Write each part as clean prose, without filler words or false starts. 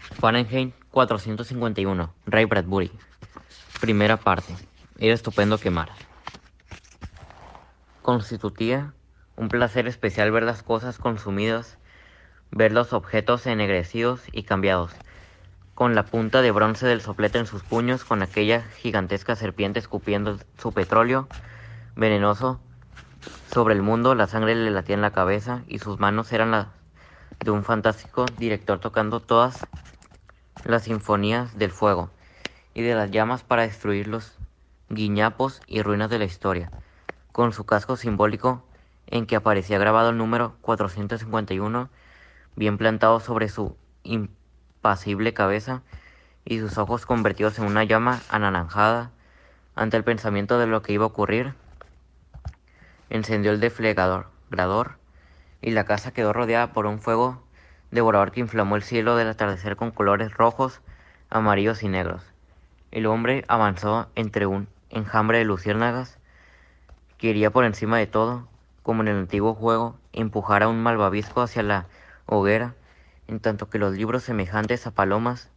Fahrenheit 451, Ray Bradbury. Primera parte. Era estupendo quemar. Constituía un placer especial ver las cosas consumidas, ver los objetos ennegrecidos y cambiados, con la punta de bronce del soplete en sus puños, con aquella gigantesca serpiente escupiendo su petróleo venenoso sobre el mundo. La sangre le latía en la cabeza y sus manos eran las de un fantástico director tocando todas las sinfonías del fuego y de las llamas para destruir los guiñapos y ruinas de la historia, con su casco simbólico en que aparecía grabado el número 451 bien plantado sobre su impasible cabeza y sus ojos convertidos en una llama anaranjada. Ante el pensamiento de lo que iba a ocurrir, encendió el deflagrador y la casa quedó rodeada por un fuego devorador que inflamó el cielo del atardecer con colores rojos, amarillos y negros. El hombre avanzó entre un enjambre de luciérnagas. Quería por encima de todo, como en el antiguo juego, empujar a un malvavisco hacia la hoguera, en tanto que los libros semejantes a palomas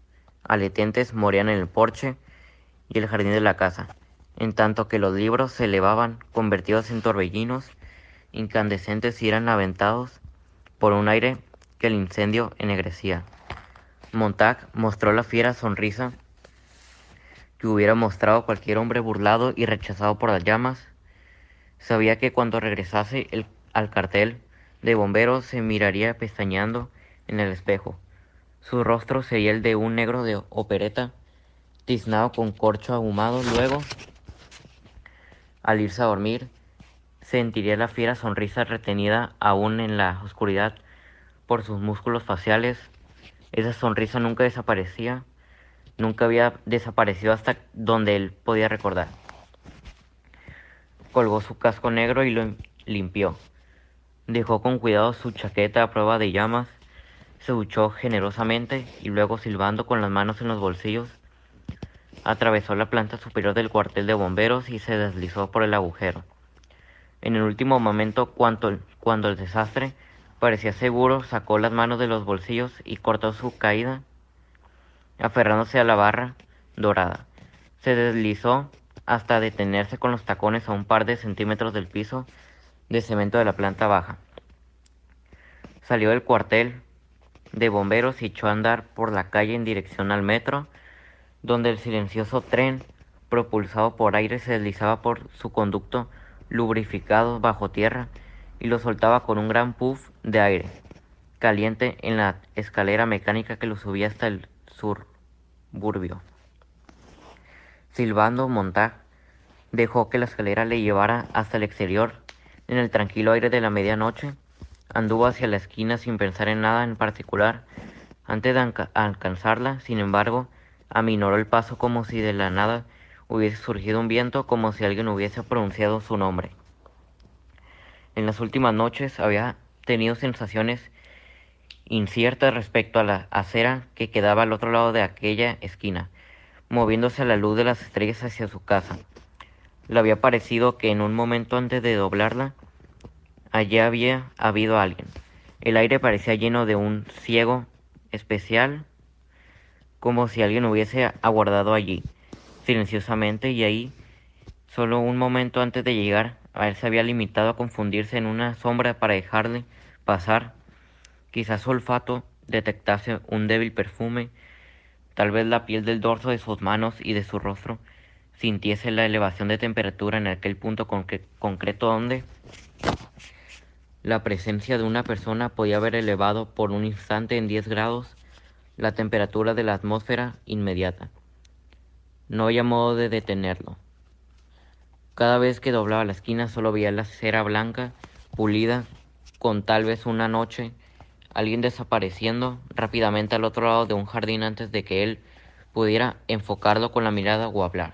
aleteantes morían en el porche y el jardín de la casa, en tanto que los libros se elevaban, convertidos en torbellinos incandescentes y eran aventados por un aire que el incendio ennegrecía. Montag mostró la fiera sonrisa que hubiera mostrado cualquier hombre burlado y rechazado por las llamas. Sabía que cuando regresase al cartel de bomberos se miraría pestañeando en el espejo. Su rostro sería el de un negro de opereta, tiznado con corcho ahumado. Luego, al irse a dormir, sentiría la fiera sonrisa retenida aún en la oscuridad por sus músculos faciales. Esa sonrisa nunca desaparecía, nunca había desaparecido hasta donde él podía recordar. Colgó su casco negro y lo limpió. Dejó con cuidado su chaqueta a prueba de llamas, se duchó generosamente y luego, silbando con las manos en los bolsillos, atravesó la planta superior del cuartel de bomberos y se deslizó por el agujero. En el último momento, cuando el desastre parecía seguro, sacó las manos de los bolsillos y cortó su caída, aferrándose a la barra dorada. Se deslizó hasta detenerse con los tacones a un par de centímetros del piso de cemento de la planta baja. Salió del cuartel de bomberos y echó a andar por la calle en dirección al metro, donde el silencioso tren, propulsado por aire, se deslizaba por su conducto lubrificado bajo tierra y lo soltaba con un gran puff de aire caliente en la escalera mecánica que lo subía hasta el suburbio. Silbando, Montag dejó que la escalera le llevara hasta el exterior. En el tranquilo aire de la medianoche, anduvo hacia la esquina sin pensar en nada en particular. Antes de alcanzarla, sin embargo, aminoró el paso como si de la nada hubiese surgido un viento, como si alguien hubiese pronunciado su nombre. En las últimas noches había tenido sensaciones inciertas respecto a la acera que quedaba al otro lado de aquella esquina, moviéndose a la luz de las estrellas hacia su casa. Le había parecido que en un momento antes de doblarla, allí había habido alguien. El aire parecía lleno de un ciego especial, como si alguien hubiese aguardado allí, silenciosamente, y ahí, solo un momento antes de llegar, a él se había limitado a confundirse en una sombra para dejarle pasar. Quizás su olfato detectase un débil perfume, tal vez la piel del dorso de sus manos y de su rostro sintiese la elevación de temperatura en aquel punto concreto donde la presencia de una persona podía haber elevado por un instante en 10 grados la temperatura de la atmósfera inmediata. No había modo de detenerlo. Cada vez que doblaba la esquina solo veía la cera blanca, pulida, con tal vez una noche, alguien desapareciendo rápidamente al otro lado de un jardín antes de que él pudiera enfocarlo con la mirada o hablar.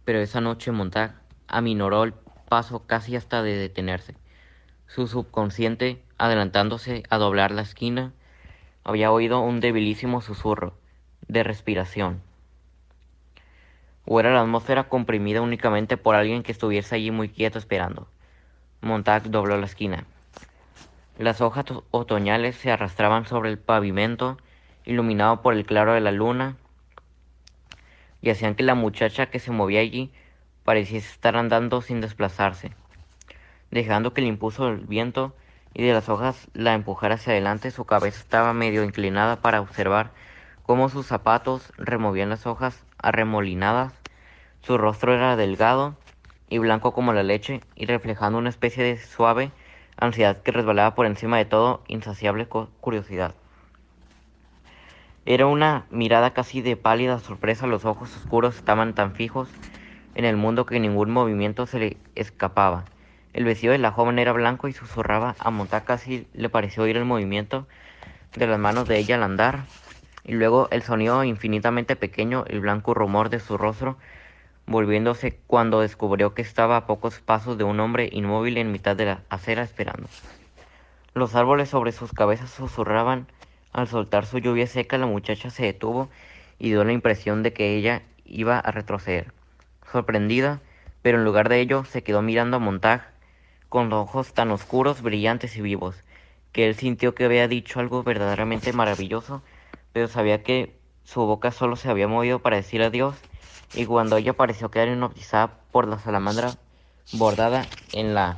Pero esa noche Montag aminoró el paso casi hasta de detenerse. Su subconsciente, adelantándose a doblar la esquina, había oído un debilísimo susurro de respiración. O era la atmósfera comprimida únicamente por alguien que estuviese allí muy quieto esperando. Montag dobló la esquina. Las hojas otoñales se arrastraban sobre el pavimento iluminado por el claro de la luna, y hacían que la muchacha que se movía allí pareciese estar andando sin desplazarse, dejando que el impulso del viento y de las hojas la empujara hacia adelante. Su cabeza estaba medio inclinada para observar cómo sus zapatos removían las hojas arremolinadas. Su rostro era delgado y blanco como la leche, y reflejando una especie de suave ansiedad que resbalaba por encima de todo insaciable curiosidad. Era una mirada casi de pálida sorpresa. Los ojos oscuros estaban tan fijos en el mundo que ningún movimiento se le escapaba. El vestido de la joven era blanco y susurraba a Montag. Casi le pareció oír el movimiento de las manos de ella al andar, y luego el sonido infinitamente pequeño, el blanco rumor de su rostro volviéndose cuando descubrió que estaba a pocos pasos de un hombre inmóvil en mitad de la acera esperando. Los árboles sobre sus cabezas susurraban. Al soltar su lluvia seca, la muchacha se detuvo y dio la impresión de que ella iba a retroceder, sorprendida, pero en lugar de ello se quedó mirando a Montag con los ojos tan oscuros, brillantes y vivos, que él sintió que había dicho algo verdaderamente maravilloso, pero sabía que su boca solo se había movido para decir adiós, y cuando ella pareció quedar hipnotizada por la salamandra bordada en la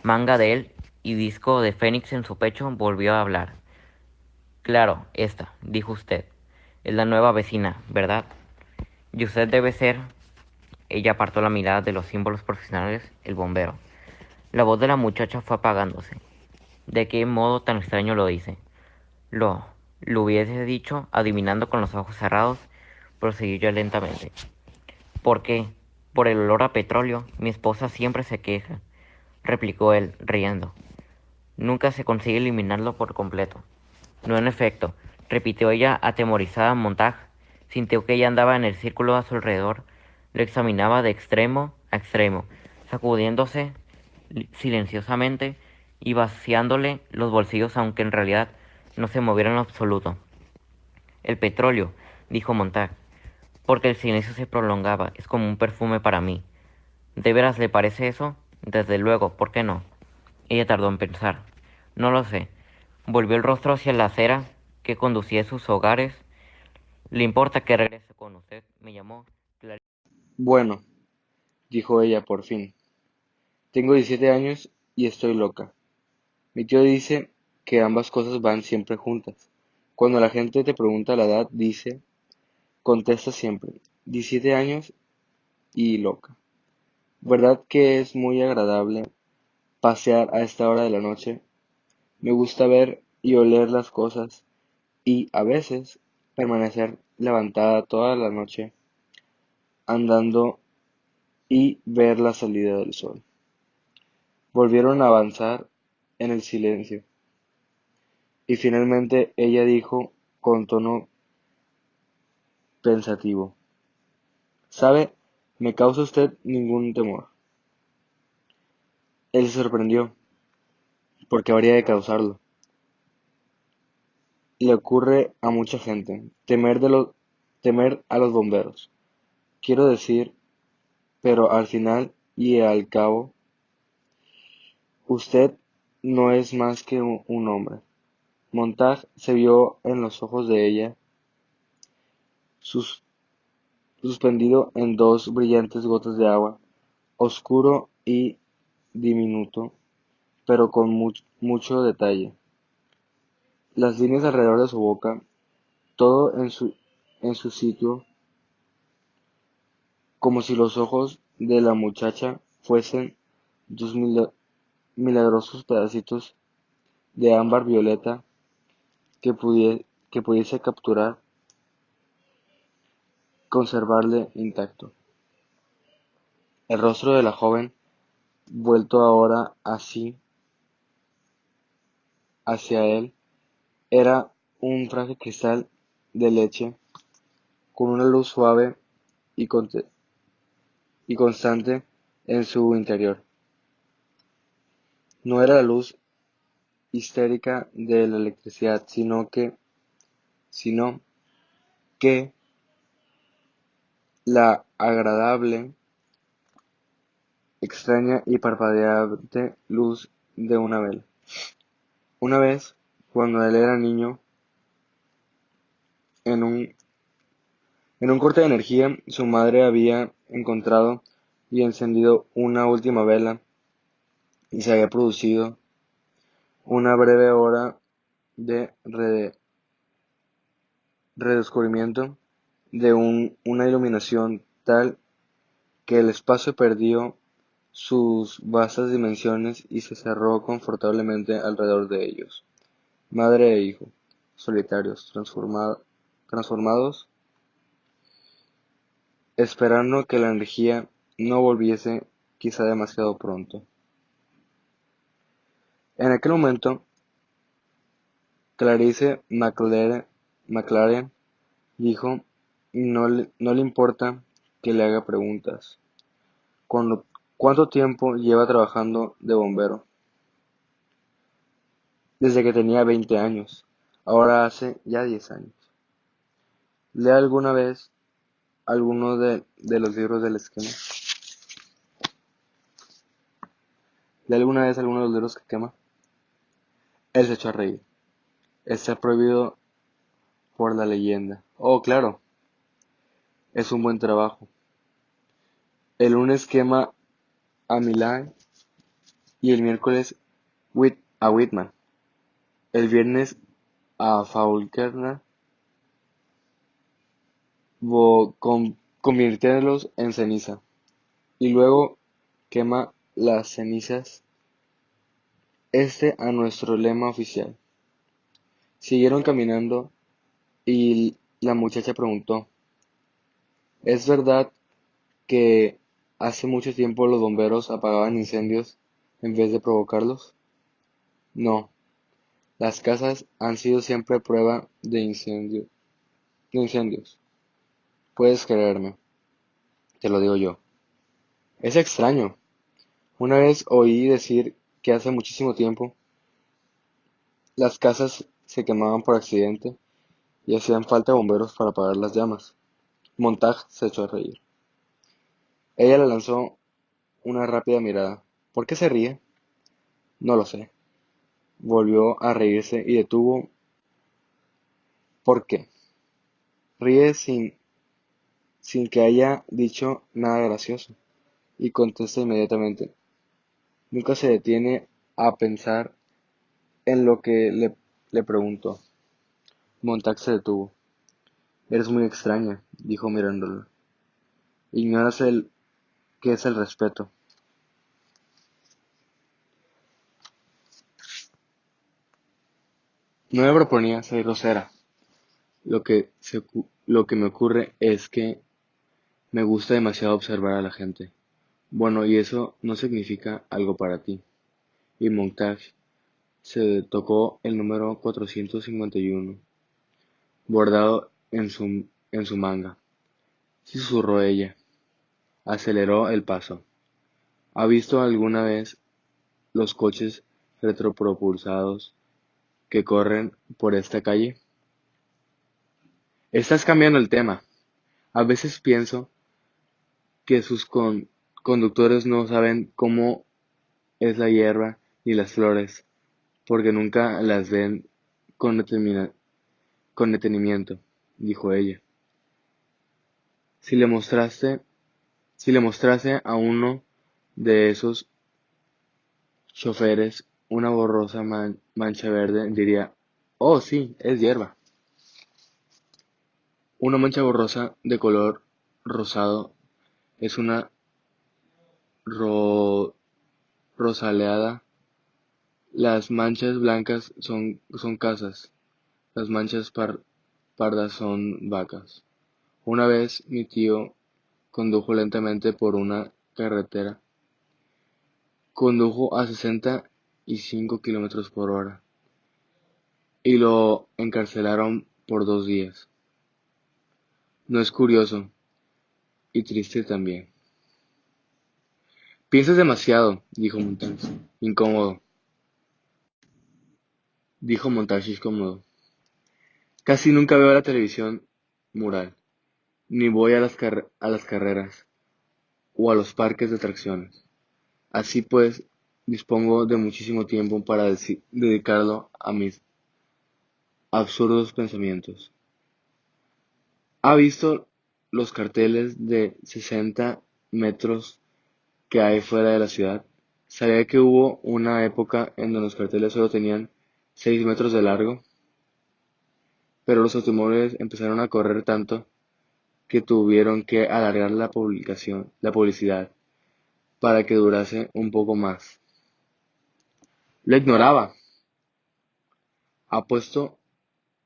manga de él y disco de fénix en su pecho, volvió a hablar. Claro, esta, dijo usted, es la nueva vecina, ¿verdad? Y usted debe ser... Ella apartó la mirada de los símbolos profesionales, el bombero. La voz de la muchacha fue apagándose. ¿De qué modo tan extraño lo dice? Lo, lo hubiese dicho, adivinando con los ojos cerrados, prosiguió yo lentamente. ¿Por qué? Por el olor a petróleo. Mi esposa siempre se queja, replicó él, riendo. Nunca se consigue eliminarlo por completo. No, en efecto, repitió ella, atemorizada. Montag sintió que ella andaba en el círculo a su alrededor. Lo examinaba de extremo a extremo, sacudiéndose silenciosamente y vaciándole los bolsillos, aunque en realidad no se moviera en absoluto. El petróleo, dijo Montag, porque el silencio se prolongaba. Es como un perfume para mí. ¿De veras le parece eso? Desde luego, ¿por qué no? Ella tardó en pensar. No lo sé. Volvió el rostro hacia la acera que conducía a sus hogares. ¿Le importa que regrese con usted? Me llamó. Bueno, dijo ella por fin, tengo 17 años y estoy loca. Mi tío dice que ambas cosas van siempre juntas. Cuando la gente te pregunta la edad, contesta siempre, 17 años y loca. ¿Verdad que es muy agradable pasear a esta hora de la noche? Me gusta ver y oler las cosas y, a veces, permanecer levantada toda la noche andando y ver la salida del sol. Volvieron a avanzar en el silencio, y finalmente ella dijo con tono pensativo, ¿sabe? Me causa usted ningún temor. Él se sorprendió, porque habría de causarlo. Le ocurre a mucha gente, temer a los bomberos. Quiero decir, pero al final y al cabo, usted no es más que un hombre. Montag se vio en los ojos de ella, sus- suspendido en dos brillantes gotas de agua, oscuro y diminuto, pero con mucho detalle. Las líneas alrededor de su boca, todo en su sitio, como si los ojos de la muchacha fuesen dos milagrosos pedacitos de ámbar violeta que pudiese capturar, conservarle intacto. El rostro de la joven, vuelto ahora así hacia él, era un frágil cristal de leche con una luz suave y, y constante en su interior. No era la luz histérica de la electricidad, sino que la agradable, extraña y parpadeante luz de una vela. Una vez, cuando él era niño, En un corte de energía, su madre había encontrado y encendido una última vela y se había producido una breve hora de redescubrimiento de una iluminación tal que el espacio perdió sus vastas dimensiones y se cerró confortablemente alrededor de ellos. Madre e hijo, solitarios, transformados, esperando que la energía no volviese quizá demasiado pronto. En aquel momento, Clarice McLaren dijo, no le importa que le haga preguntas. ¿Cuánto tiempo lleva trabajando de bombero? Desde que tenía 20 años. Ahora hace ya 10 años. ¿Lee alguna vez alguno de los libros del esquema? ¿Lee alguna vez alguno de los libros que quema? Él se echó a reír. Está prohibido por la leyenda. Oh, claro, es un buen trabajo. El lunes quema a Milán y el miércoles a Whitman. El viernes a Faulkner, convirtiéndolos en ceniza. Y luego quema las cenizas a nuestro lema oficial. Siguieron caminando y la muchacha preguntó, ¿es verdad que hace mucho tiempo los bomberos apagaban incendios en vez de provocarlos? No, las casas han sido siempre prueba de incendios. Puedes creerme, te lo digo yo. Es extraño. Una vez oí decir que hace muchísimo tiempo las casas se quemaban por accidente y hacían falta bomberos para apagar las llamas. Montague se echó a reír. Ella le lanzó una rápida mirada. ¿Por qué se ríe? No lo sé. Volvió a reírse y detuvo. ¿Por qué? Ríe sin que haya dicho nada gracioso. Y contesta inmediatamente. Nunca se detiene a pensar en lo que le preguntó. Montague se detuvo. Eres muy extraña, dijo mirándola. Ignoras qué es el respeto. No me proponía ser grosera. Lo que me ocurre es que me gusta demasiado observar a la gente. Bueno, y eso no significa algo para ti. Y Montage se tocó el número 451, bordado en su manga. Susurró ella. Aceleró el paso. ¿Ha visto alguna vez los coches retropropulsados que corren por esta calle? Estás cambiando el tema. A veces pienso que sus conductores no saben cómo es la hierba ni las flores, porque nunca las ven con, con detenimiento, dijo ella. Si le mostraste, si le mostrase a uno de esos choferes una borrosa mancha verde, diría, oh sí, es hierba. Una mancha borrosa de color rosado es una ro- rosaleada. Las manchas blancas son casas, las manchas pardas son vacas. Una vez mi tío condujo lentamente por una carretera. Condujo a 65 kilómetros por hora y lo encarcelaron por 2 días. No es curioso y triste también. Piensas demasiado, incómodo, dijo Montage incómodo. Casi nunca veo la televisión mural, ni voy a las carreras o a los parques de atracciones. Así pues, dispongo de muchísimo tiempo para dedicarlo a mis absurdos pensamientos. ¿Ha visto los carteles de 60 metros que hay fuera de la ciudad? ¿Sabía que hubo una época en donde los carteles solo tenían 6 metros de largo? Pero los automóviles empezaron a correr tanto que tuvieron que alargar la publicidad, para que durase un poco más. Lo ignoraba. Apuesto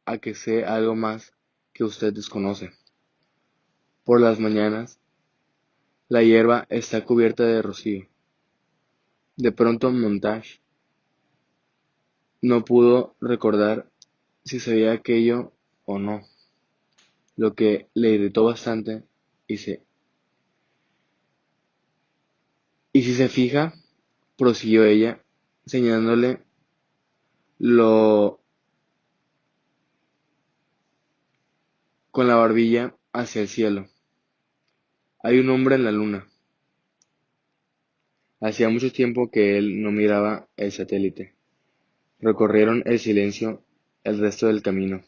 a que sé algo más que usted desconoce. Por las mañanas, la hierba está cubierta de rocío. De pronto Montage no pudo recordar si sabía aquello o no, lo que le irritó bastante y y si se fija, prosiguió ella, señalándole lo con la barbilla hacia el cielo. Hay un hombre en la luna. Hacía mucho tiempo que él no miraba el satélite. Recorrieron el silencio el resto del camino.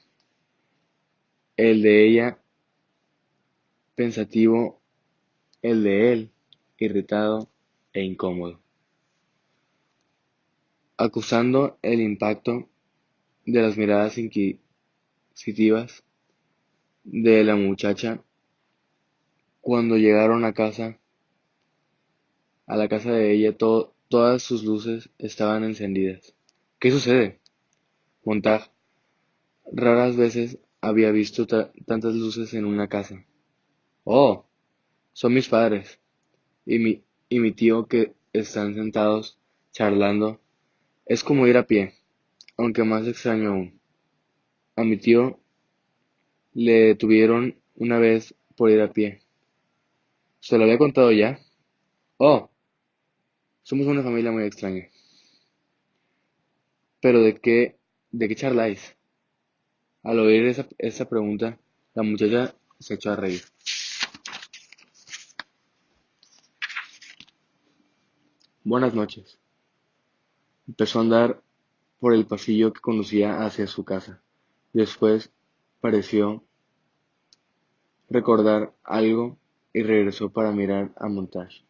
El de ella pensativo, el de él irritado e incómodo, acusando el impacto de las miradas inquisitivas de la muchacha. Cuando llegaron a la casa de ella, todas sus luces estaban encendidas. ¿Qué sucede? Montag raras veces había visto tantas luces en una casa. Oh, son mis padres y mi tío que están sentados charlando. Es como ir a pie, aunque más extraño aún. A mi tío le detuvieron una vez por ir a pie. ¿Se lo había contado ya? Oh, somos una familia muy extraña. ¿Pero de qué charláis? Al oír esa pregunta, la muchacha se echó a reír. Buenas noches. Empezó a andar por el pasillo que conducía hacia su casa. Después pareció recordar algo y regresó para mirar a Montage.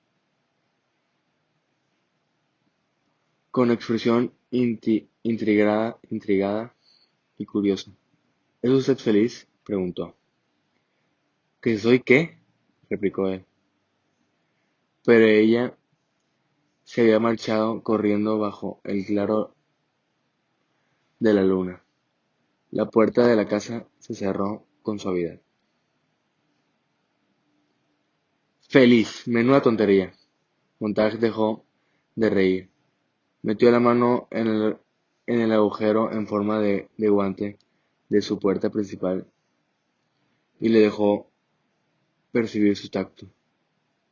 Con expresión intrigada y curiosa. ¿Es usted feliz? Preguntó. ¿Que soy qué? Replicó él. Pero ella se había marchado corriendo bajo el claro de la luna. La puerta de la casa se cerró con suavidad. Feliz, menuda tontería. Montage dejó de reír. Metió la mano en el agujero en forma de guante de su puerta principal y le dejó percibir su tacto.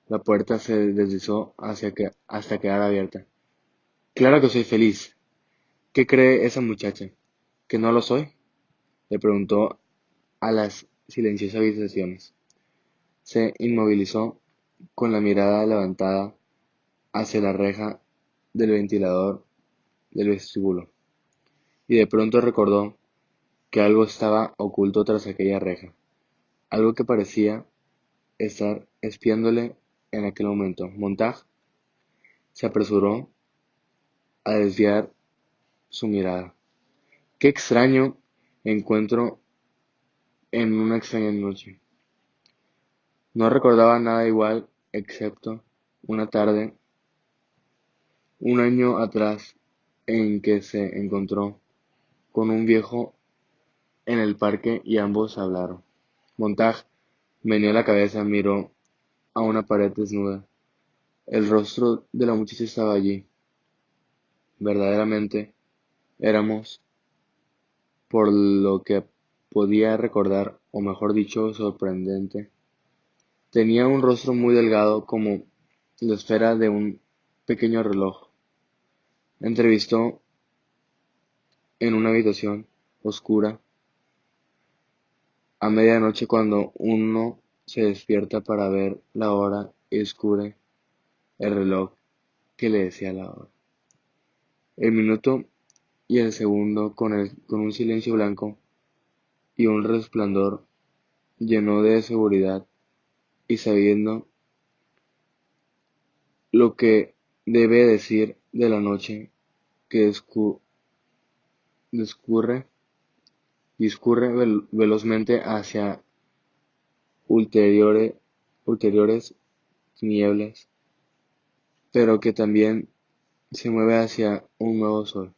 La puerta se deslizó hasta quedar abierta. Claro que soy feliz. ¿Qué cree esa muchacha? ¿Que no lo soy? Le preguntó a las silenciosas habitaciones. Se inmovilizó con la mirada levantada hacia la reja del ventilador del vestíbulo, y de pronto recordó que algo estaba oculto tras aquella reja, algo que parecía estar espiándole en aquel momento. Montage se apresuró a desviar su mirada. Qué extraño encuentro en una extraña noche. No recordaba nada igual excepto una tarde, un año atrás, en que se encontró con un viejo en el parque y ambos hablaron. Montage meneó la cabeza, miró a una pared desnuda. El rostro de la muchacha estaba allí. Verdaderamente éramos, por lo que podía recordar, o mejor dicho, sorprendente. Tenía un rostro muy delgado como la esfera de un pequeño reloj. Entrevistó en una habitación oscura a medianoche cuando uno se despierta para ver la hora y descubre el reloj que le decía la hora. El minuto y el segundo con un silencio blanco y un resplandor lleno de seguridad y sabiendo lo que debe decir de la noche que discurre, discurre velozmente hacia ulteriores, ulteriores tinieblas, pero que también se mueve hacia un nuevo sol.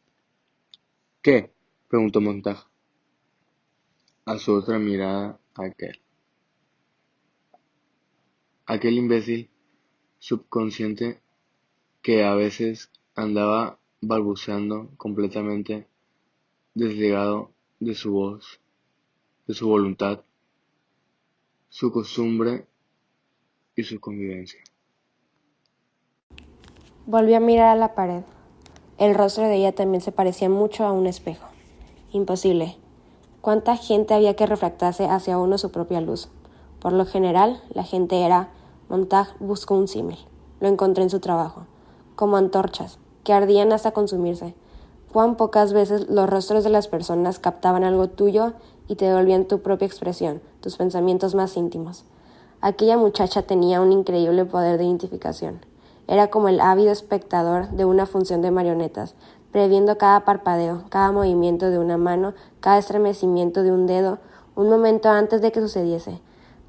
¿Qué? Preguntó Montag a su otra mirada aquel imbécil subconsciente que a veces andaba balbuceando completamente desligado de su voz, de su voluntad, su costumbre y su convivencia. Volvió a mirar a la pared. El rostro de ella también se parecía mucho a un espejo. Imposible. ¿Cuánta gente había que refractarse hacia uno su propia luz? Por lo general, la gente era... Montag buscó un símil. Lo encontré en su trabajo. Como antorchas, que ardían hasta consumirse. Cuán pocas veces los rostros de las personas captaban algo tuyo y te devolvían tu propia expresión, tus pensamientos más íntimos. Aquella muchacha tenía un increíble poder de identificación. Era como el ávido espectador de una función de marionetas, previendo cada parpadeo, cada movimiento de una mano, cada estremecimiento de un dedo, un momento antes de que sucediese.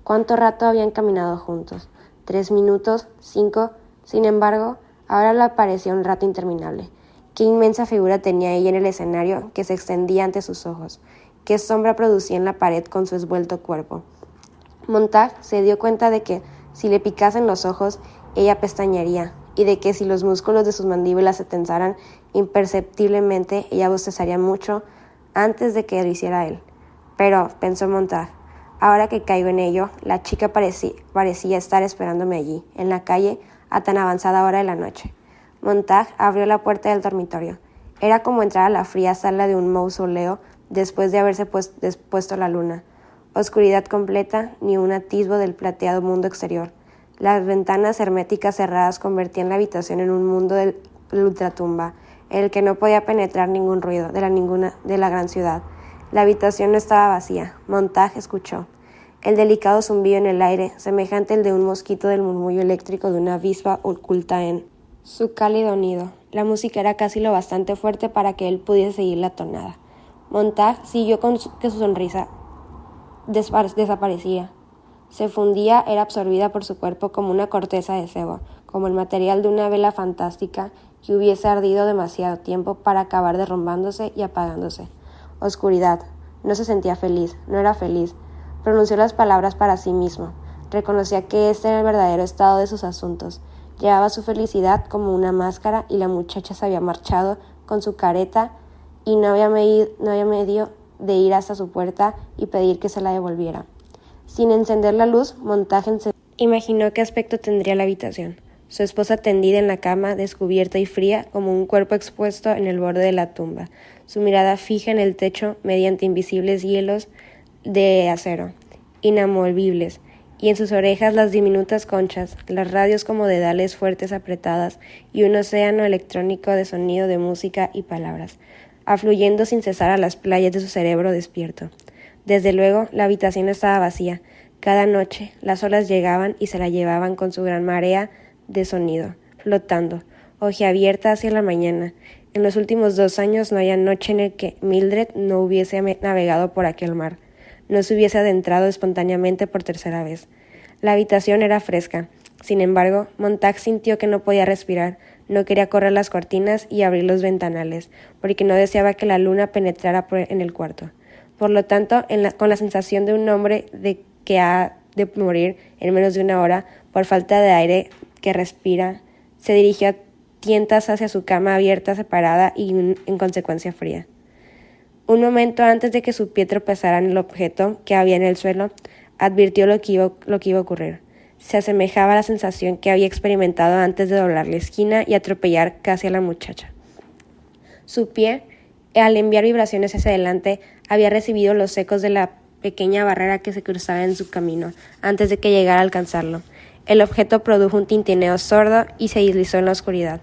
¿Cuánto rato habían caminado juntos? 3 minutos, 5. Sin embargo, ahora le parecía un rato interminable. Qué inmensa figura tenía ella en el escenario que se extendía ante sus ojos. Qué sombra producía en la pared con su esbelto cuerpo. Montag se dio cuenta de que, si le picasen los ojos, ella pestañearía, y de que si los músculos de sus mandíbulas se tensaran imperceptiblemente, ella bostezaría mucho antes de que lo hiciera él. Pero, pensó Montag, ahora que caigo en ello, la chica parecía estar esperándome allí, en la calle, a tan avanzada hora de la noche. Montag abrió la puerta del dormitorio. Era como entrar a la fría sala de un mausoleo después de haberse puesto la luna. Oscuridad completa, ni un atisbo del plateado mundo exterior. Las ventanas herméticas cerradas convertían la habitación en un mundo de ultratumba, en el que no podía penetrar ningún ruido de la gran ciudad. La habitación no estaba vacía. Montag escuchó el delicado zumbido en el aire, semejante al de un mosquito del murmullo eléctrico de una avispa oculta en su cálido nido. La música era casi lo bastante fuerte para que él pudiese seguir la tonada. Montag siguió que su sonrisa desaparecía. Se fundía, era absorbida por su cuerpo como una corteza de cebo, como el material de una vela fantástica que hubiese ardido demasiado tiempo para acabar derrumbándose y apagándose. Oscuridad. No se sentía feliz, no era feliz. Pronunció las palabras para sí mismo. Reconocía que este era el verdadero estado de sus asuntos. Llevaba su felicidad como una máscara y la muchacha se había marchado con su careta y no había medio de ir hasta su puerta y pedir que se la devolviera. Sin encender la luz, Montag imaginó qué aspecto tendría la habitación. Su esposa tendida en la cama, descubierta y fría, como un cuerpo expuesto en el borde de la tumba, su mirada fija en el techo mediante invisibles hielos de acero, inamovibles, y en sus orejas las diminutas conchas, las radios como dedales fuertes apretadas y un océano electrónico de sonido de música y palabras, afluyendo sin cesar a las playas de su cerebro despierto. Desde luego, la habitación estaba vacía. Cada noche, las olas llegaban y se la llevaban con su gran marea de sonido, flotando, ojiabierta hacia la mañana. En los últimos 2 años no había noche en la que Mildred no hubiese navegado por aquel mar, no se hubiese adentrado espontáneamente por tercera vez. La habitación era fresca. Sin embargo, Montag sintió que no podía respirar, no quería correr las cortinas y abrir los ventanales, porque no deseaba que la luna penetrara en el cuarto. Por lo tanto, con la sensación de un hombre que ha de morir en menos de 1 hora por falta de aire que respira, se dirigió a tientas hacia su cama abierta, separada y en consecuencia fría. Un momento antes de que su pie tropezara en el objeto que había en el suelo, advirtió lo que iba a ocurrir. Se asemejaba a la sensación que había experimentado antes de doblar la esquina y atropellar casi a la muchacha. Su pie, al enviar vibraciones hacia adelante, había recibido los ecos de la pequeña barrera que se cruzaba en su camino, antes de que llegara a alcanzarlo. El objeto produjo un tintineo sordo y se deslizó en la oscuridad.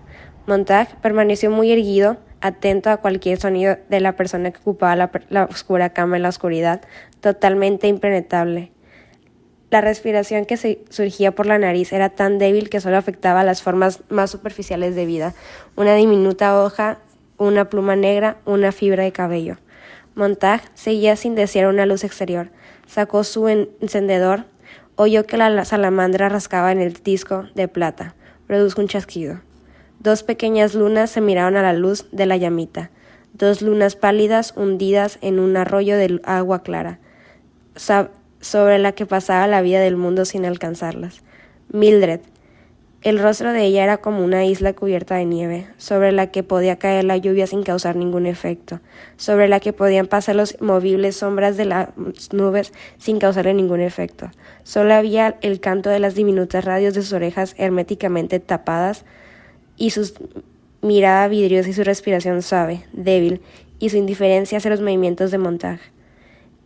Montag permaneció muy erguido, atento a cualquier sonido de la persona que ocupaba la oscura cama en la oscuridad, totalmente impenetrable. La respiración que surgía por la nariz era tan débil que solo afectaba las formas más superficiales de vida, una diminuta hoja, una pluma negra, una fibra de cabello. Montag seguía sin desear una luz exterior. Sacó su encendedor, oyó que la salamandra rascaba en el disco de plata. Produjo un chasquido. 2 pequeñas lunas se miraron a la luz de la llamita. 2 lunas pálidas hundidas en un arroyo de agua clara, sobre la que pasaba la vida del mundo sin alcanzarlas. Mildred. El rostro de ella era como una isla cubierta de nieve, sobre la que podía caer la lluvia sin causar ningún efecto, sobre la que podían pasar los movibles sombras de las nubes sin causarle ningún efecto. Solo había el canto de las diminutas radios de sus orejas herméticamente tapadas, y su mirada vidriosa y su respiración suave, débil, y su indiferencia hacia los movimientos de Montag.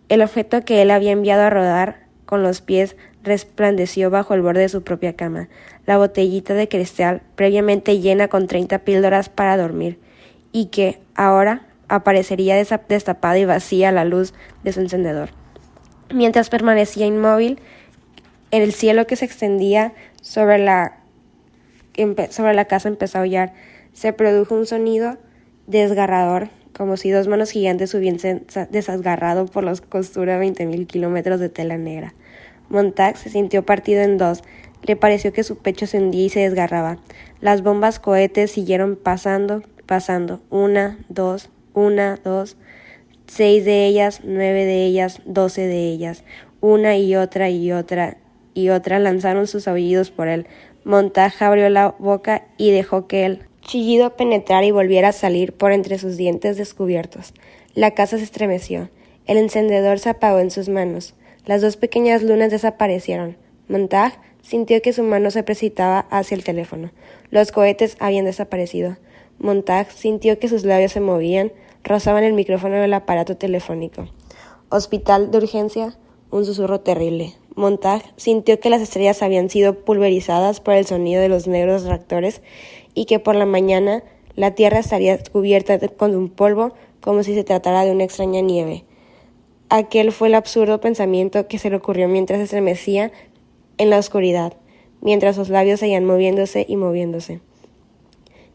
El objeto que él había enviado a rodar con los pies resplandeció bajo el borde de su propia cama, la botellita de cristal previamente llena con 30 píldoras para dormir, y que ahora aparecería destapada y vacía a la luz de su encendedor. Mientras permanecía inmóvil, en el cielo que se extendía sobre la casa empezó a aullar. Se produjo un sonido desgarrador, como si 2 manos gigantes hubiesen desgarrado por la costura 20.000 kilómetros de tela negra. Montag se sintió partido en 2. Le pareció que su pecho se hundía y se desgarraba. Las bombas cohetes siguieron pasando. 1, 2, 1, 2. 6 de ellas, 9 de ellas, 12 de ellas. Una y otra y otra y otra lanzaron sus aullidos por él. Montag abrió la boca y dejó que el chillido penetrara y volviera a salir por entre sus dientes descubiertos. La casa se estremeció. El encendedor se apagó en sus manos. Las 2 pequeñas lunas desaparecieron. Montag sintió que su mano se precipitaba hacia el teléfono. Los cohetes habían desaparecido. Montag sintió que sus labios se movían, rozaban el micrófono del aparato telefónico. Hospital de urgencia, un susurro terrible. Montag sintió que las estrellas habían sido pulverizadas por el sonido de los negros reactores y que por la mañana la tierra estaría cubierta con un polvo como si se tratara de una extraña nieve. Aquel fue el absurdo pensamiento que se le ocurrió mientras se estremecía en la oscuridad, mientras sus labios seguían moviéndose y moviéndose.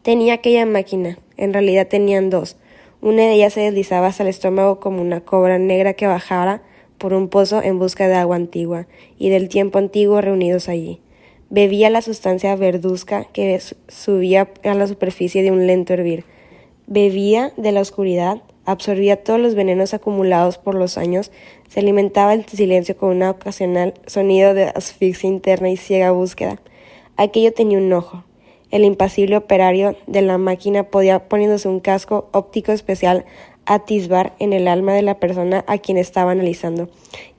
Tenía aquella máquina, en realidad tenían 2. Una de ellas se deslizaba hasta el estómago como una cobra negra que bajara por un pozo en busca de agua antigua y del tiempo antiguo reunidos allí. Bebía la sustancia verduzca que subía a la superficie de un lento hervir. Bebía de la oscuridad, absorbía todos los venenos acumulados por los años, se alimentaba el silencio con un ocasional sonido de asfixia interna y ciega búsqueda. Aquello tenía un ojo. El impasible operario de la máquina podía, poniéndose un casco óptico especial, atisbar en el alma de la persona a quien estaba analizando.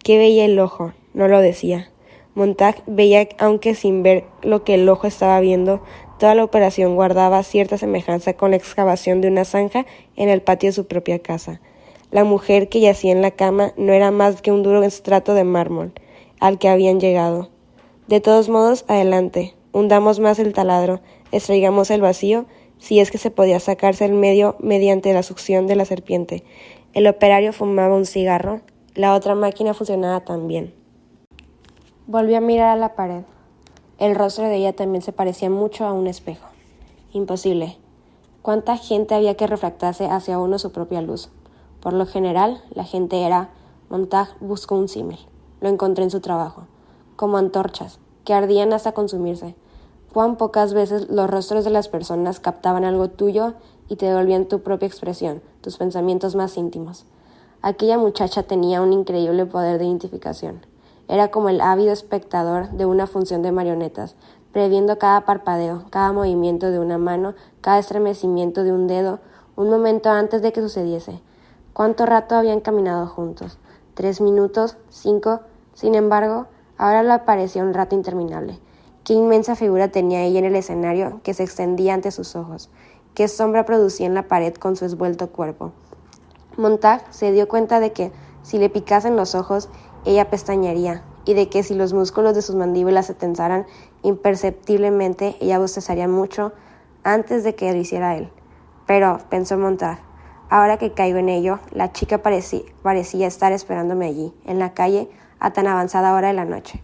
¿Qué veía el ojo? No lo decía. Montag veía, aunque sin ver lo que el ojo estaba viendo. Toda la operación guardaba cierta semejanza con la excavación de una zanja en el patio de su propia casa. La mujer que yacía en la cama no era más que un duro estrato de mármol al que habían llegado. De todos modos, adelante, hundamos más el taladro, extraigamos el vacío, si es que se podía sacarse el medio mediante la succión de la serpiente. El operario fumaba un cigarro, la otra máquina funcionaba también. Volvió a mirar a la pared. El rostro de ella también se parecía mucho a un espejo. Imposible. ¿Cuánta gente había que refractarse hacia uno su propia luz? Por lo general, la gente era... Montag buscó un símil. Lo encontré en su trabajo. Como antorchas, que ardían hasta consumirse. Cuán pocas veces los rostros de las personas captaban algo tuyo y te devolvían tu propia expresión, tus pensamientos más íntimos. Aquella muchacha tenía un increíble poder de identificación. Era como el ávido espectador de una función de marionetas, previendo cada parpadeo, cada movimiento de una mano, cada estremecimiento de un dedo, un momento antes de que sucediese. ¿Cuánto rato habían caminado juntos? 3 minutos, 5. Sin embargo, ahora le parecía un rato interminable. Qué inmensa figura tenía ella en el escenario que se extendía ante sus ojos. Qué sombra producía en la pared con su esbelto cuerpo. Montag se dio cuenta de que, si le picasen los ojos, ella pestañearía, y de que si los músculos de sus mandíbulas se tensaran imperceptiblemente, ella bostezaría mucho antes de que lo hiciera él. Pero, pensó Montag, ahora que caigo en ello, la chica parecía estar esperándome allí, en la calle, a tan avanzada hora de la noche.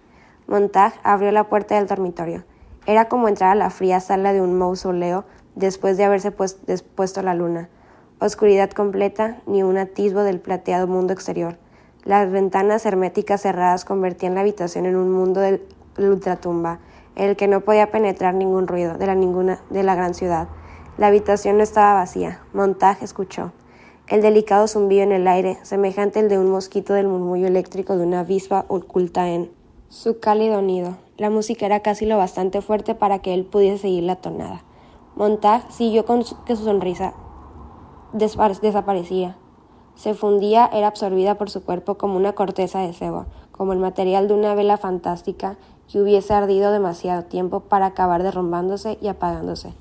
Montag abrió la puerta del dormitorio. Era como entrar a la fría sala de un mausoleo después de haberse puesto la luna. Oscuridad completa, ni un atisbo del plateado mundo exterior. Las ventanas herméticas cerradas convertían la habitación en un mundo de ultratumba, en el que no podía penetrar ningún ruido de la gran ciudad. La habitación no estaba vacía. Montag escuchó el delicado zumbido en el aire, semejante al de un mosquito, del murmullo eléctrico de una avispa oculta en su cálido nido. La música era casi lo bastante fuerte para que él pudiese seguir la tonada. Montag siguió que su sonrisa desaparecía. Se fundía, era absorbida por su cuerpo como una corteza de cebo, como el material de una vela fantástica que hubiese ardido demasiado tiempo para acabar derrumbándose y apagándose.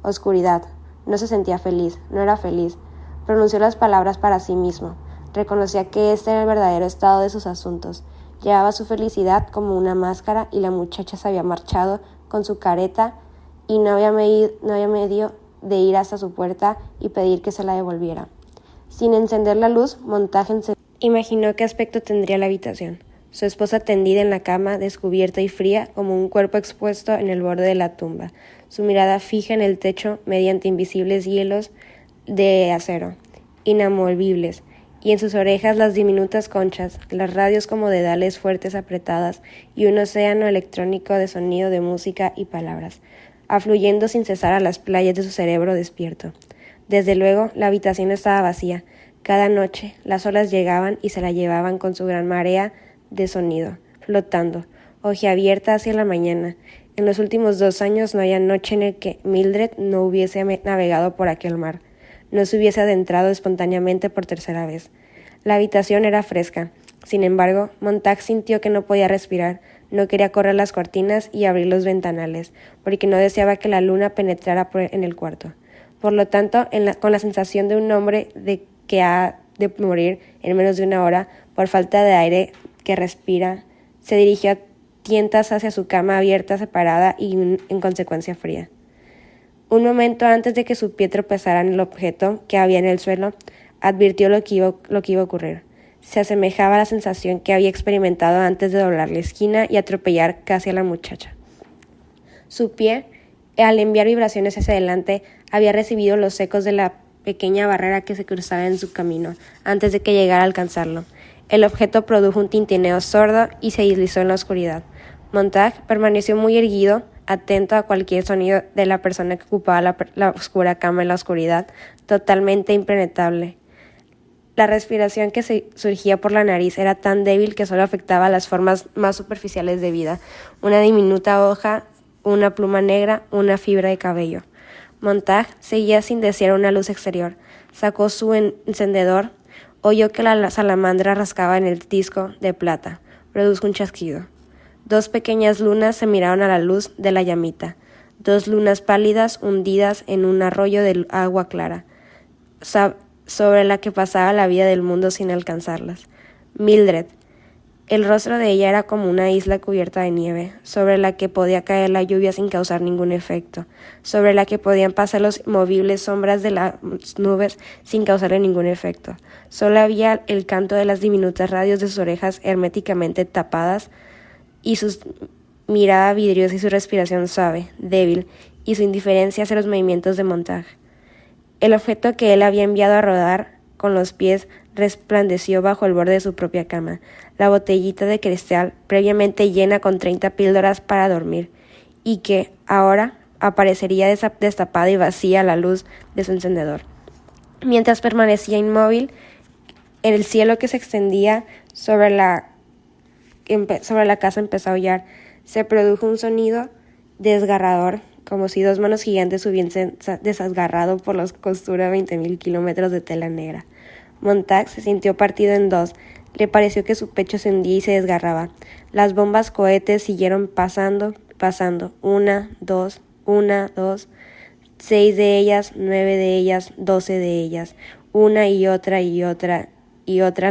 Oscuridad. No se sentía feliz, no era feliz. Pronunció las palabras para sí mismo. Reconocía que este era el verdadero estado de sus asuntos. Llevaba su felicidad como una máscara y la muchacha se había marchado con su careta y no había medio de ir hasta su puerta y pedir que se la devolviera. Sin encender la luz, Montag imaginó qué aspecto tendría la habitación. Su esposa tendida en la cama, descubierta y fría como un cuerpo expuesto en el borde de la tumba, su mirada fija en el techo mediante invisibles hielos de acero, inamovibles, y en sus orejas las diminutas conchas, las radios como dedales fuertes apretadas y un océano electrónico de sonido, de música y palabras, afluyendo sin cesar a las playas de su cerebro despierto. Desde luego, la habitación estaba vacía. Cada noche, las olas llegaban y se la llevaban con su gran marea de sonido, flotando, ojiabierta hacia la mañana. En los últimos 2 años no había noche en la que Mildred no hubiese navegado por aquel mar, no se hubiese adentrado espontáneamente por tercera vez. La habitación era fresca. Sin embargo, Montag sintió que no podía respirar, no quería correr las cortinas y abrir los ventanales, porque no deseaba que la luna penetrara en el cuarto. Por lo tanto, con la sensación de un hombre que ha de morir en menos de 1 hora por falta de aire que respira, se dirigió a tientas hacia su cama abierta, separada y en consecuencia fría. Un momento antes de que su pie tropezara en el objeto que había en el suelo, advirtió lo que iba a ocurrir. Se asemejaba a la sensación que había experimentado antes de doblar la esquina y atropellar casi a la muchacha. Su pie, al enviar vibraciones hacia adelante, había recibido los ecos de la pequeña barrera que se cruzaba en su camino, antes de que llegara a alcanzarlo. El objeto produjo un tintineo sordo y se deslizó en la oscuridad. Montag permaneció muy erguido, atento a cualquier sonido de la persona que ocupaba la oscura cama en la oscuridad, totalmente impenetrable. La respiración que surgía por la nariz era tan débil que solo afectaba las formas más superficiales de vida, una diminuta hoja, una pluma negra, una fibra de cabello. Montag seguía sin desear una luz exterior. Sacó su encendedor, oyó que la salamandra rascaba en el disco de plata. Produjo un chasquido. 2 pequeñas lunas se miraron a la luz de la llamita. 2 lunas pálidas hundidas en un arroyo de agua clara, sobre la que pasaba la vida del mundo sin alcanzarlas. Mildred. El rostro de ella era como una isla cubierta de nieve, sobre la que podía caer la lluvia sin causar ningún efecto, sobre la que podían pasar las movibles sombras de las nubes sin causarle ningún efecto. Solo había el canto de las diminutas radios de sus orejas herméticamente tapadas, y su mirada vidriosa y su respiración suave, débil, y su indiferencia hacia los movimientos de Montag. El objeto que él había enviado a rodar con los pies resplandeció bajo el borde de su propia cama, la botellita de cristal previamente llena con 30 píldoras para dormir, y que ahora aparecería destapada y vacía a la luz de su encendedor. Mientras permanecía inmóvil, en el cielo que se extendía sobre la casa empezó a aullar. Se produjo un sonido desgarrador, como si 2 manos gigantes hubiesen desgarrado por la costura 20.000 kilómetros de tela negra. Montag se sintió partido en 2. Le pareció que su pecho se hundía y se desgarraba. Las bombas cohetes siguieron pasando. 1, 2, 1, 2. 6 de ellas, 9 de ellas, 12 de ellas. Una y otra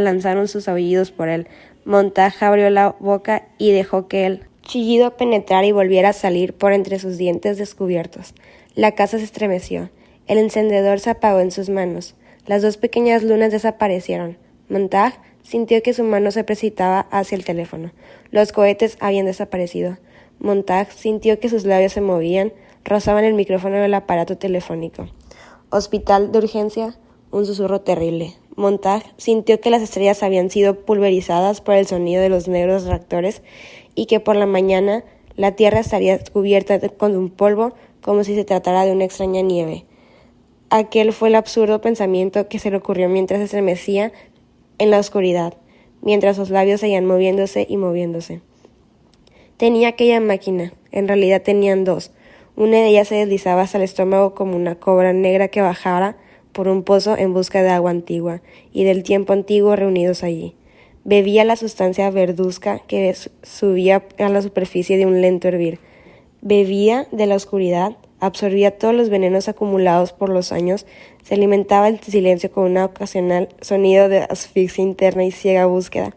lanzaron sus aullidos por él. Montag abrió la boca y dejó que el chillido penetrara y volviera a salir por entre sus dientes descubiertos. La casa se estremeció. El encendedor se apagó en sus manos. Las 2 pequeñas lunas desaparecieron. Montag sintió que su mano se precipitaba hacia el teléfono. Los cohetes habían desaparecido. Montag sintió que sus labios se movían, rozaban el micrófono del aparato telefónico. Hospital de urgencia, un susurro terrible. Montag sintió que las estrellas habían sido pulverizadas por el sonido de los negros reactores y que por la mañana la Tierra estaría cubierta con un polvo como si se tratara de una extraña nieve. Aquel fue el absurdo pensamiento que se le ocurrió mientras se estremecía en la oscuridad, mientras sus labios seguían moviéndose y moviéndose. Tenía aquella máquina, en realidad tenían dos. Una de ellas se deslizaba hasta el estómago como una cobra negra que bajara por un pozo en busca de agua antigua y del tiempo antiguo reunidos allí. Bebía la sustancia verduzca que subía a la superficie de un lento hervir. Bebía de la oscuridad, absorbía todos los venenos acumulados por los años, se alimentaba del silencio con un ocasional sonido de asfixia interna y ciega búsqueda.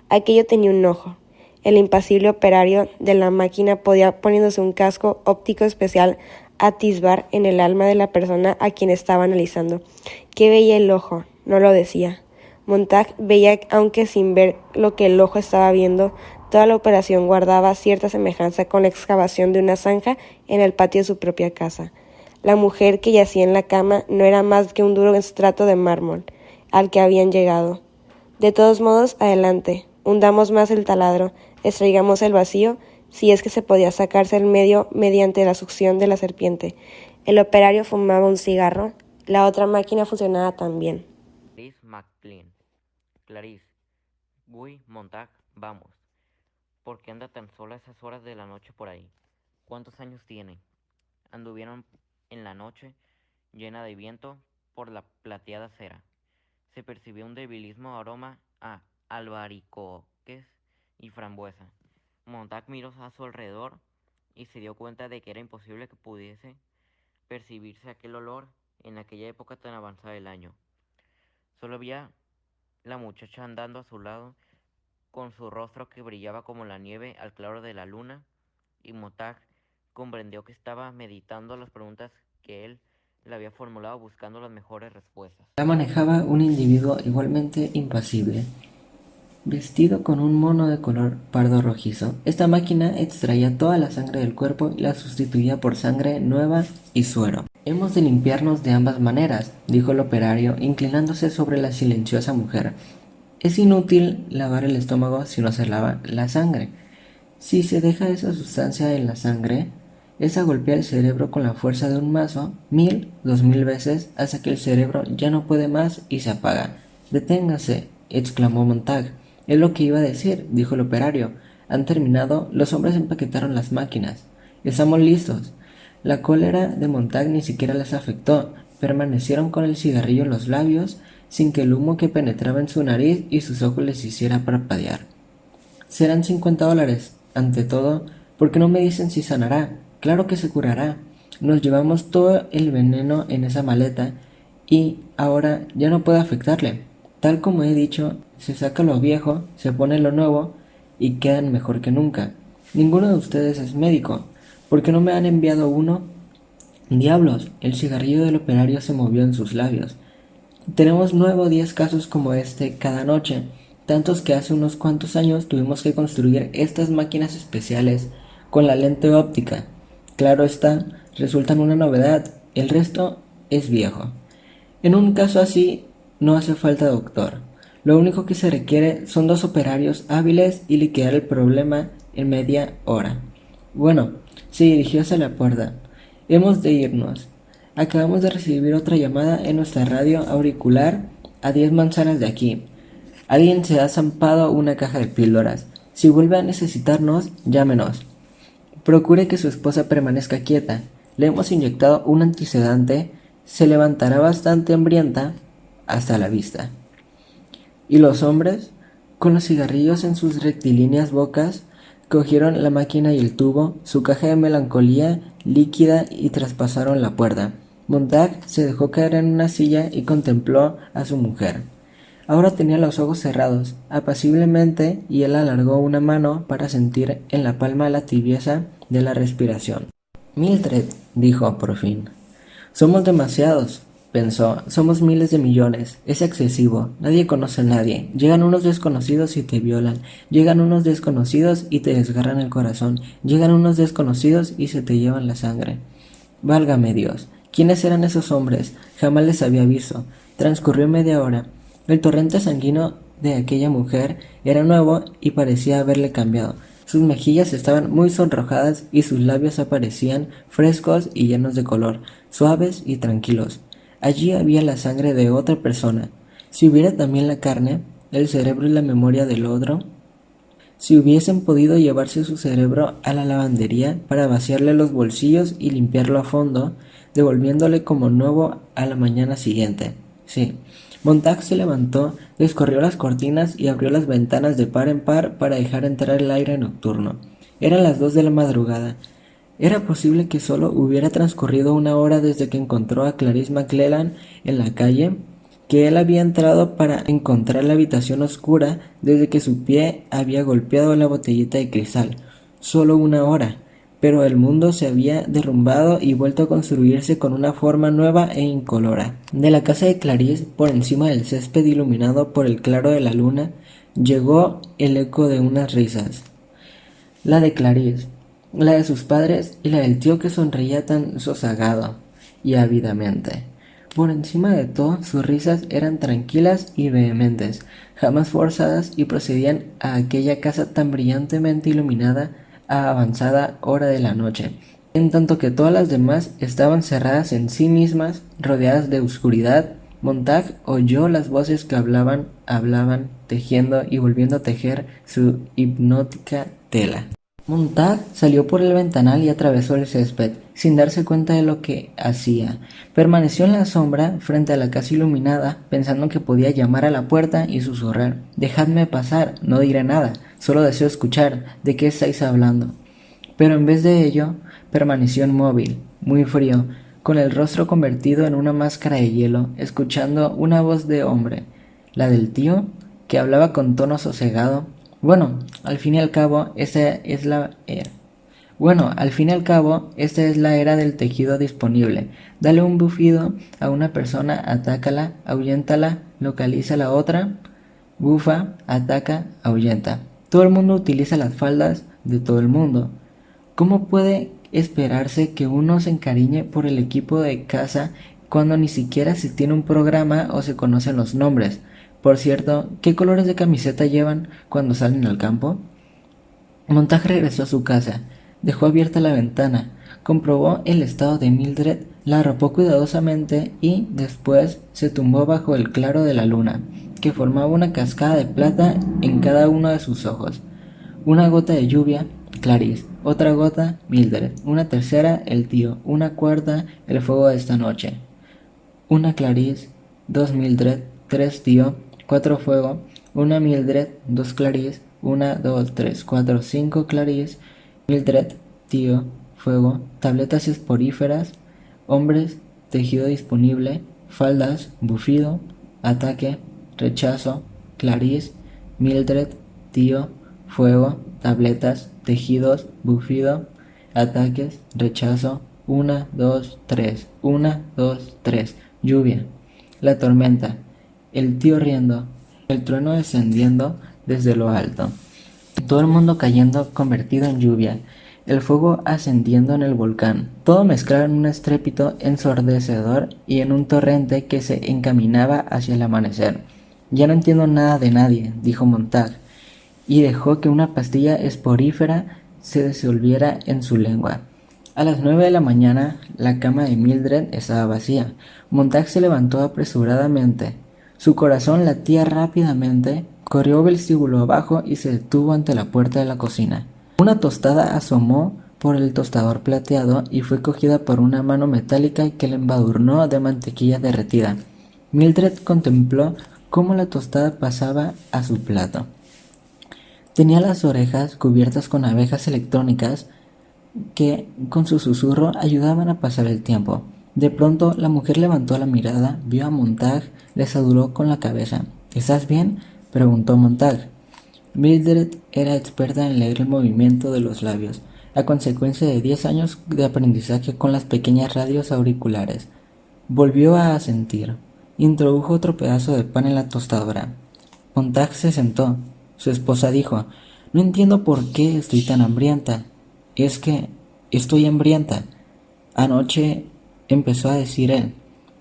Aquello tenía un ojo. El impasible operario de la máquina podía, poniéndose un casco óptico especial, atisbar en el alma de la persona a quien estaba analizando. ¿Qué veía el ojo? No lo decía. Montag veía, aunque sin ver lo que el ojo estaba viendo. Toda la operación guardaba cierta semejanza con la excavación de una zanja en el patio de su propia casa. La mujer que yacía en la cama no era más que un duro estrato de mármol al que habían llegado. De todos modos, adelante, hundamos más el taladro, extraigamos el vacío, si es que se podía sacarse el medio mediante la succión de la serpiente. El operario fumaba un cigarro, la otra máquina funcionaba también. Clarice McLean. Clarice. Guy Montag, vamos. ¿Por qué anda tan sola a esas horas de la noche por ahí? ¿Cuántos años tiene? Anduvieron en la noche, llena de viento, por la plateada acera. Se percibió un debilismo aroma a albaricoques y frambuesa. Montag miró a su alrededor y se dio cuenta de que era imposible que pudiese percibirse aquel olor en aquella época tan avanzada del año. Solo veía la muchacha andando a su lado, con su rostro que brillaba como la nieve al claro de la luna, y Montag comprendió que estaba meditando las preguntas que él le había formulado buscando las mejores respuestas. La manejaba un individuo igualmente impasible, vestido con un mono de color pardo rojizo. Esta máquina extraía toda la sangre del cuerpo y la sustituía por sangre nueva y suero. Hemos de limpiarnos de ambas maneras, dijo el operario, inclinándose sobre la silenciosa mujer. Es inútil lavar el estómago si no se lava la sangre. Si se deja esa sustancia en la sangre, esa golpea el cerebro con la fuerza de un mazo 1000, 2000 veces hasta que el cerebro ya no puede más y se apaga. Deténgase, exclamó Montag. Es lo que iba a decir, dijo el operario. Han terminado, los hombres empaquetaron las máquinas. Estamos listos. La cólera de Montag ni siquiera les afectó. Permanecieron con el cigarrillo en los labios, sin que el humo que penetraba en su nariz y sus ojos les hiciera parpadear. Serán $50. Ante todo, ¿por qué no me dicen si sanará? Claro que se curará. Nos llevamos todo el veneno en esa maleta y ahora ya no puede afectarle. Tal como he dicho, se saca lo viejo, se pone lo nuevo y quedan mejor que nunca. Ninguno de ustedes es médico. ¿Por qué no me han enviado uno? Diablos, el cigarrillo del operario se movió en sus labios. Tenemos 9 o 10 casos como este cada noche, tantos que hace unos cuantos años tuvimos que construir estas máquinas especiales con la lente óptica. Claro está, resultan una novedad, el resto es viejo. En un caso así, no hace falta doctor. Lo único que se requiere son 2 operarios hábiles y liquidar el problema en media hora. Bueno, se dirigió hacia la puerta. Hemos de irnos. Acabamos de recibir otra llamada en nuestra radio auricular a 10 manzanas de aquí. Alguien se ha zampado una caja de píldoras. Si vuelve a necesitarnos, llámenos. Procure que su esposa permanezca quieta. Le hemos inyectado un antisedante. Se levantará bastante hambrienta. Hasta la vista. ¿Y los hombres? Con los cigarrillos en sus rectilíneas bocas, cogieron la máquina y el tubo, su caja de melancolía líquida y traspasaron la puerta. Montag se dejó caer en una silla y contempló a su mujer. Ahora tenía los ojos cerrados, apaciblemente, y él alargó una mano para sentir en la palma la tibieza de la respiración. Mildred, dijo por fin. Somos demasiados, pensó, somos miles de millones, es excesivo, nadie conoce a nadie, llegan unos desconocidos y te violan, llegan unos desconocidos y te desgarran el corazón, llegan unos desconocidos y se te llevan la sangre. Válgame Dios, ¿quiénes eran esos hombres? Jamás les había visto. Transcurrió media hora. El torrente sanguíneo de aquella mujer era nuevo y parecía haberle cambiado. Sus mejillas estaban muy sonrojadas y sus labios aparecían frescos y llenos de color, suaves y tranquilos. Allí había la sangre de otra persona. Si hubiera también la carne, el cerebro y la memoria del otro, si hubiesen podido llevarse su cerebro a la lavandería para vaciarle los bolsillos y limpiarlo a fondo, devolviéndole como nuevo a la mañana siguiente. Sí. Montag se levantó, descorrió las cortinas y abrió las ventanas de par en par para dejar entrar el aire nocturno. Eran las 2 de la madrugada. Era posible que solo hubiera transcurrido una hora desde que encontró a Clarice McClellan en la calle, que él había entrado para encontrar la habitación oscura desde que su pie había golpeado la botellita de cristal. Solo una hora, pero el mundo se había derrumbado y vuelto a construirse con una forma nueva e incolora. De la casa de Clarice, por encima del césped iluminado por el claro de la luna, llegó el eco de unas risas. La de Clarice, la de sus padres y la del tío que sonreía tan sosegado y ávidamente. Por encima de todo, sus risas eran tranquilas y vehementes, jamás forzadas, y procedían a aquella casa tan brillantemente iluminada a avanzada hora de la noche, en tanto que todas las demás estaban cerradas en sí mismas, rodeadas de oscuridad. Montag oyó las voces que hablaban, tejiendo y volviendo a tejer su hipnótica tela. Montag salió por el ventanal y atravesó el césped, sin darse cuenta de lo que hacía. Permaneció en la sombra, frente a la casa iluminada, pensando que podía llamar a la puerta y susurrar: «Dejadme pasar, no diré nada, solo deseo escuchar de qué estáis hablando». Pero en vez de ello, permaneció inmóvil, muy frío, con el rostro convertido en una máscara de hielo, escuchando una voz de hombre, la del tío, que hablaba con tono sosegado. Bueno, al fin y al cabo, esta es la era del tejido disponible. Dale un bufido a una persona, atácala, ahuyéntala, localiza a la otra, bufa, ataca, ahuyenta. Todo el mundo utiliza las faldas de todo el mundo. ¿Cómo puede esperarse que uno se encariñe por el equipo de caza cuando ni siquiera se tiene un programa o se conocen los nombres? Por cierto, ¿qué colores de camiseta llevan cuando salen al campo? Montag regresó a su casa, dejó abierta la ventana, comprobó el estado de Mildred, la arropó cuidadosamente y, después, se tumbó bajo el claro de la luna, que formaba una cascada de plata en cada uno de sus ojos. Una gota de lluvia, Clarice; otra gota, Mildred; una tercera, el tío; una cuarta, el fuego de esta noche. Una Clarice, 2 Mildred, 3 tío, 4 fuego, una Mildred, 2 Clarice, 1, 2, 3, 4, 5 Clarice, Mildred, tío, fuego, tabletas esporíferas, hombres, tejido disponible, faldas, bufido, ataque, rechazo, Clarice, Mildred, tío, fuego, tabletas, tejidos, bufido, ataques, rechazo, 1, 2, 3, 1, 2, 3, lluvia, la tormenta, el tío riendo, el trueno descendiendo desde lo alto, todo el mundo cayendo convertido en lluvia, el fuego ascendiendo en el volcán, todo mezclado en un estrépito ensordecedor y en un torrente que se encaminaba hacia el amanecer. «Ya no entiendo nada de nadie», dijo Montag, y dejó que una pastilla esporífera se disolviera en su lengua. A las 9 de la mañana, la cama de Mildred estaba vacía. Montag se levantó apresuradamente. Su corazón latía rápidamente, corrió vestíbulo abajo y se detuvo ante la puerta de la cocina. Una tostada asomó por el tostador plateado y fue cogida por una mano metálica que le embadurnó de mantequilla derretida. Mildred contempló cómo la tostada pasaba a su plato. Tenía las orejas cubiertas con abejas electrónicas que, con su susurro, ayudaban a pasar el tiempo. De pronto, la mujer levantó la mirada, vio a Montag, le saludó con la cabeza. «¿Estás bien?», preguntó Montag. Mildred era experta en leer el movimiento de los labios, a consecuencia de 10 años de aprendizaje con las pequeñas radios auriculares. Volvió a asentir. Introdujo otro pedazo de pan en la tostadora. Montag se sentó. Su esposa dijo: «No entiendo por qué estoy tan hambrienta. Es que estoy hambrienta. Anoche», empezó a decir él.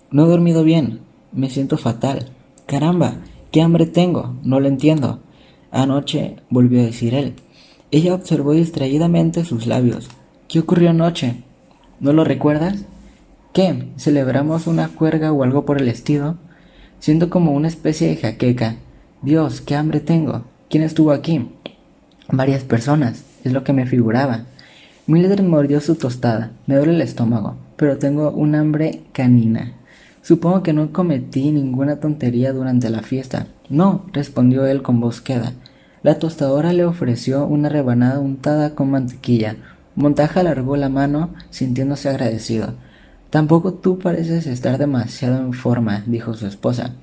«No he dormido bien. Me siento fatal. Caramba, qué hambre tengo. No lo entiendo». «Anoche», volvió a decir él. Ella observó distraídamente sus labios. «¿Qué ocurrió anoche? ¿No lo recuerdas? ¿Qué? ¿Celebramos una juerga o algo por el estilo?» Siento como una especie de jaqueca. «Dios, qué hambre tengo. ¿Quién estuvo aquí?» «Varias personas, es lo que me figuraba». Mildred mordió su tostada. «Me duele el estómago, pero tengo un hambre canina. Supongo que no cometí ninguna tontería durante la fiesta». «No», respondió él con voz queda. La tostadora le ofreció una rebanada untada con mantequilla. Montag alargó la mano, sintiéndose agradecido. «Tampoco tú pareces estar demasiado en forma», dijo su esposa.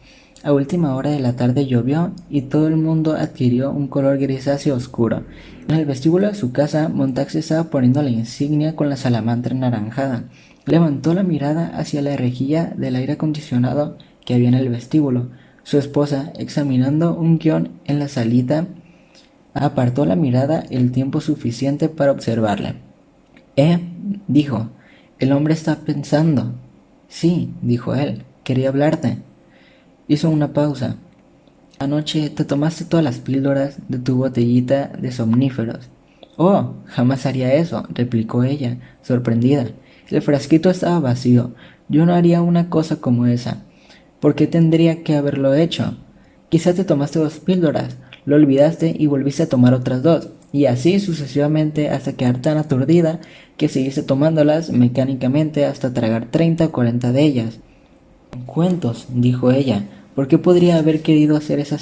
A última hora de la tarde llovió y todo el mundo adquirió un color grisáceo oscuro. En el vestíbulo de su casa, Montag se estaba poniendo la insignia con la salamandra anaranjada. Levantó la mirada hacia la rejilla del aire acondicionado que había en el vestíbulo. Su esposa, examinando un guión en la salita, apartó la mirada el tiempo suficiente para observarle. Dijo. «El hombre está pensando». «Sí», dijo él, «quería hablarte». Hizo una pausa. «Anoche te tomaste todas las píldoras de tu botellita de somníferos». «Oh, jamás haría eso», replicó ella, sorprendida. «El frasquito estaba vacío. Yo no haría una cosa como esa». «¿Por qué tendría que haberlo hecho?» «Quizá te tomaste 2 píldoras, lo olvidaste y volviste a tomar otras 2, y así sucesivamente hasta quedar tan aturdida que seguiste tomándolas mecánicamente hasta tragar 30 o 40 de ellas». «Cuentos», dijo ella. «¿Por qué podría haber querido hacer esas